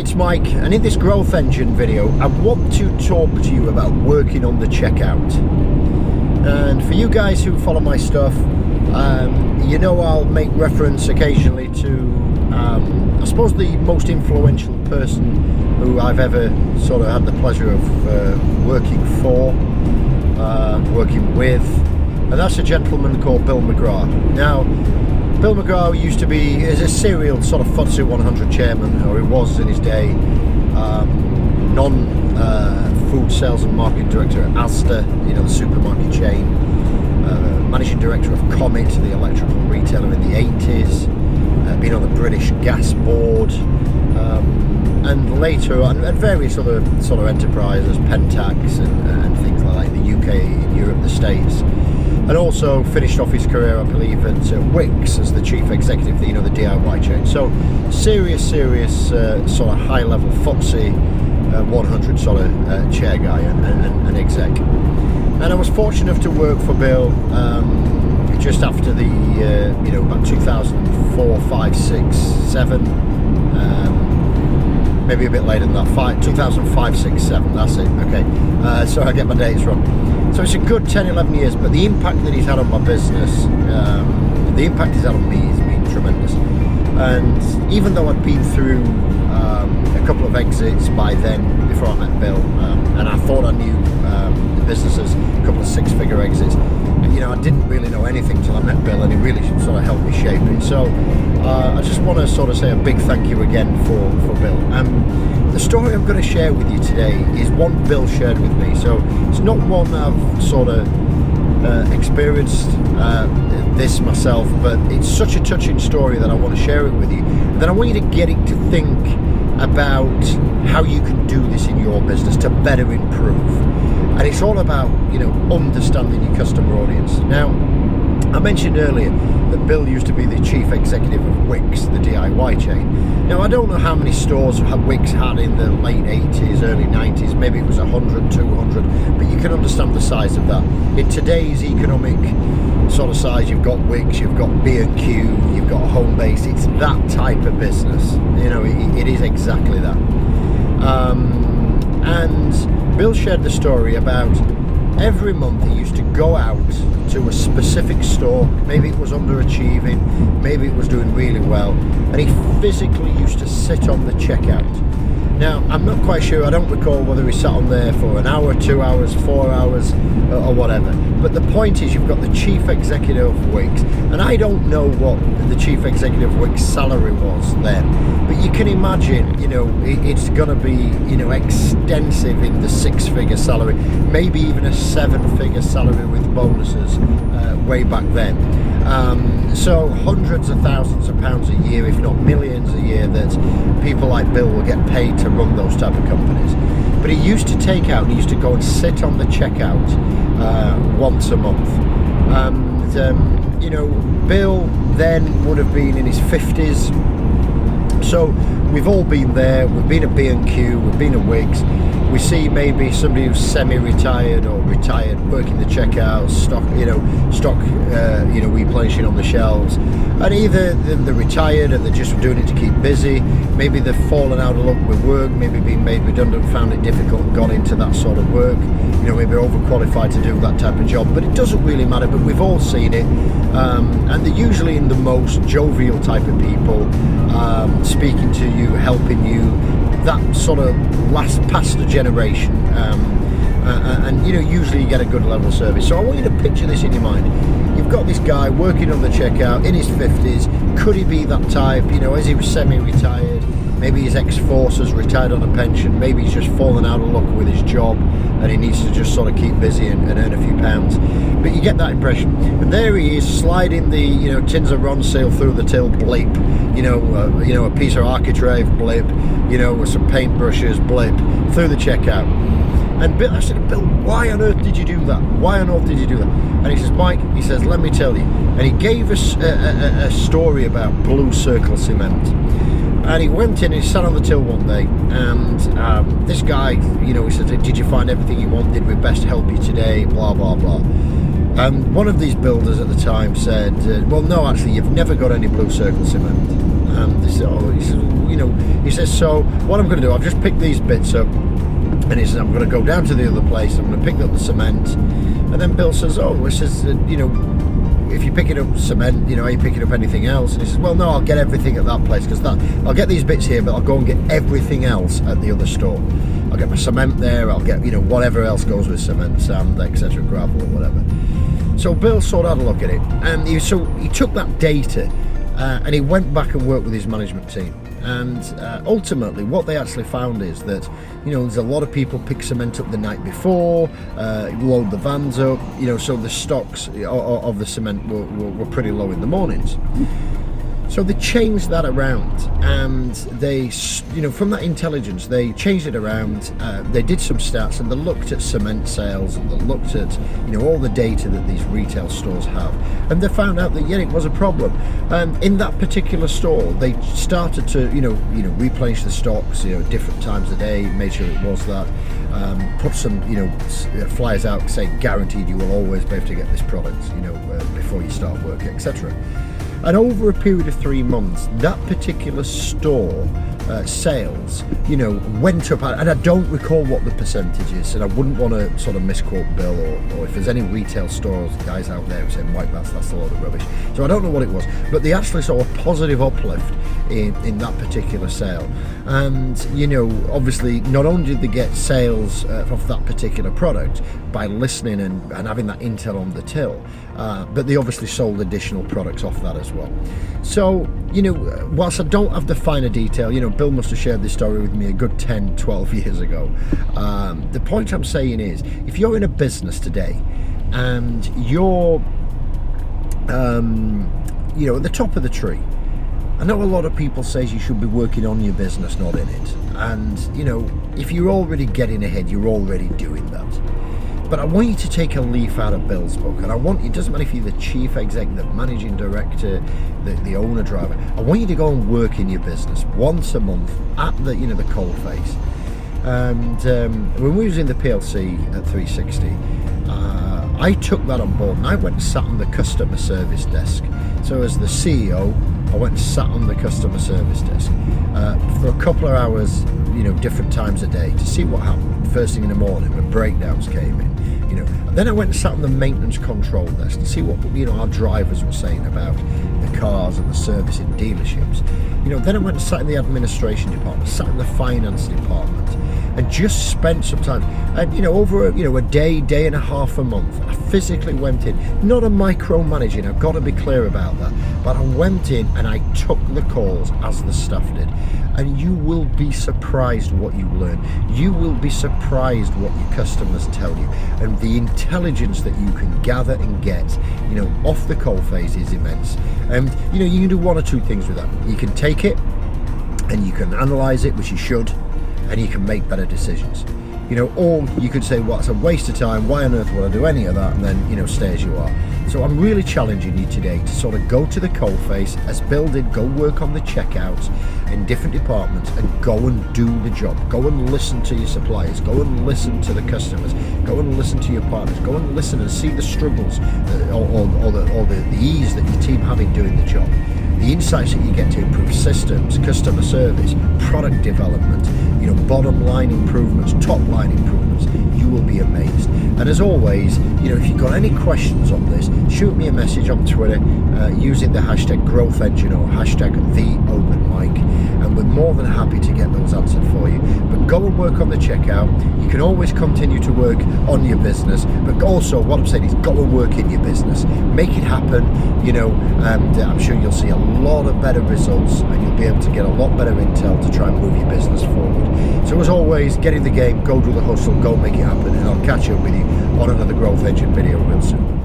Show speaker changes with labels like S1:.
S1: it's Mike, and in this growth engine video I want to talk to you about working on the checkout. And for you guys who follow my stuff, you know I'll make reference occasionally to I suppose the most influential person who I've ever sort of had the pleasure of working for, working with, and that's a gentleman called Bill McGrath. Now, Bill McGrath used to be is a serial sort of FTSE 100 chairman, or he was in his day, non-food sales and marketing director at Asda, the supermarket chain, managing director of Comet, the electrical retailer in the 80s, been on the British Gas Board, and later on at various other sort of enterprises, Pentax and things like that in the UK, in Europe, the States. And also finished off his career, I believe, at Wickes as the chief executive, the DIY chain. So serious sort of high-level FTSE 100 sort of chair guy and exec. And I was fortunate enough to work for Bill just after the about 2004, 5, 6, 7. Maybe a bit later than that, 2005, 6, 7, that's it, okay. So I get my dates wrong. So it's a good 10, 11 years, but the impact that he's had on my business, the impact he's had on me has been tremendous. And even though I'd been through a couple of exits by then, before I met Bill, and I thought I knew the businesses, a couple of six-figure exits, and I didn't really know anything till I met Bill, and he really sort of helped me shape it. So I just want to sort of say a big thank you again for Bill. The story I'm going to share with you today is one Bill shared with me, so it's not one I've sort of experienced this myself, but it's such a touching story that I want to share it with you. Then I want you to get it to think about how you can do this in your business to better improve. And it's all about, understanding your customer audience. Now, I mentioned earlier that Bill used to be the chief executive of Wickes, the DIY chain. Now, I don't know how many stores Wickes had in the late 80s, early 90s, maybe it was 100, 200, but you can understand the size of that. In today's economic sort of size, you've got Wickes, you've got B&Q, you've got Homebase, it's that type of business. It is exactly that. And Bill shared the story about every month he used to go out to a specific store. Maybe it was underachieving, maybe it was doing really well, and he physically used to sit on the checkout. Now, I'm not quite sure, I don't recall whether he sat on there for an hour, 2 hours, 4 hours, or whatever. But the point is, you've got the chief executive of Wickes, and I don't know what the chief executive of Wickes' salary was then, but you can imagine, it's going to be, extensive in the six-figure salary, maybe even a seven-figure salary with bonuses way back then. So hundreds of thousands of pounds a year, if not millions a year, that people like Bill will get paid to run those type of companies. But he used to take out, he used to go and sit on the checkout once a month. And Bill then would have been in his 50s. So we've all been there. We've been at B&Q, we've been at Wickes. We see maybe somebody who's semi-retired or retired working the checkout, stock replenishing on the shelves, and either they're retired and they're just doing it to keep busy. Maybe they've fallen out of luck with work, maybe been made redundant, found it difficult, and gone into that sort of work. Maybe overqualified to do that type of job. But it doesn't really matter. But we've all seen it, and they're usually in the most jovial type of people, speaking to you, helping you. That sort of past the generation, and usually you get a good level of service. So I want you to picture this in your mind. You've got this guy working on the checkout in his 50s. Could he be that type? As he was semi-retired, maybe his ex-forces retired on a pension, maybe he's just fallen out of luck with his job and he needs to just sort of keep busy and earn a few pounds. But you get that impression. And there he is, sliding the tins of Ronseal through the till, blip, a piece of architrave, blip, with some paintbrushes, blip, through the checkout. And I said, Bill, why on earth did you do that? Why on earth did you do that? And he says, Mike, let me tell you. And he gave us a story about Blue Circle Cement. And he went in and he sat on the till one day, and this guy, he said, did you find everything you want? Did we best help you today? Blah, blah, blah. And one of these builders at the time said, well, no, actually, you've never got any Blue Circle Cement. And he says, so what I'm going to do, I've just picked these bits up, and he says, I'm going to go down to the other place, I'm going to pick up the cement. And then Bill says, if you're picking up cement, are you picking up anything else? And he says, well, no, I'll get everything at that place, because I'll get these bits here, but I'll go and get everything else at the other store. I'll get my cement there, I'll get, whatever else goes with cement, sand, etc., gravel or whatever. So Bill sort of had a look at it, and he took that data and he went back and worked with his management team. And ultimately what they actually found is that there's a lot of people pick cement up the night before, load the vans up, so the stocks of the cement were pretty low in the mornings. So they changed that around, and they, from that intelligence, they changed it around. They did some stats, and they looked at cement sales, and they looked at, all the data that these retail stores have, and they found out that it was a problem. In that particular store, they started to, replenish the stocks, different times a day, made sure it was that. Put some, flyers out saying guaranteed you will always be able to get this product, before you start work, etc. And over a period of 3 months, that particular store sales, went up. And I don't recall what the percentage is, and I wouldn't want to sort of misquote Bill, or if there's any retail stores guys out there who say, Mike, that's a load of rubbish. So I don't know what it was, but they actually saw a positive uplift in that particular sale. And obviously not only did they get sales off that particular product by listening and having that intel on the till, but they obviously sold additional products off that as well. So whilst I don't have the finer detail, Bill must have shared this story with me a good 10-12 years ago. The point I'm saying is, if you're in a business today and you're at the top of the tree, I know a lot of people say you should be working on your business, not in it. And, if you're already getting ahead, you're already doing that. But I want you to take a leaf out of Bill's book, and it doesn't matter if you're the chief executive, managing director, the owner driver. I want you to go and work in your business once a month at the coal face. And when we was in the PLC at 360, I took that on board, and I went and sat on the customer service desk. So as the CEO, I went and sat on the customer service desk for a couple of hours, different times a day, to see what happened first thing in the morning when breakdowns came in. And then I went and sat on the maintenance control desk to see what our drivers were saying about the cars and the service in dealerships. Then I went and sat in the administration department, sat in the finance department, and just spent some time. And over a day and a half, a month, I physically went in, not a micromanaging, I've got to be clear about that, but I went in and I took the calls as the staff did. And you will be surprised what you learn. You will be surprised what your customers tell you, and the intelligence that you can gather and get, off the coalface is immense. And you can do one or two things with that. You can take it and you can analyze it, which you should, and you can make better decisions. Or you could say, well, it's a waste of time, why on earth would I do any of that, and then stay as you are. So I'm really challenging you today to sort of go to the coalface, as Bill did, go work on the checkouts in different departments and go and do the job. Go and listen to your suppliers, go and listen to the customers, go and listen to your partners, go and listen and see the struggles or the ease that your team have in doing the job. The insights that you get to improve systems, customer service, product development, bottom line improvements, top line improvements, you will be amazed. And as always, if you've got any questions on this, shoot me a message on Twitter using the hashtag growth engine or hashtag #TheOpenMic, and we're more than happy to get those answered for you. But go and work on the checkout. You can always continue to work on your business, but also what I'm saying is go and work in your business. Make it happen, and I'm sure you'll see a lot of better results, and you'll be able to get a lot better intel to try and move your business forward. So as always, get in the game, go do the hustle, go make it happen, and I'll catch up with you on another Growth Engine video real soon.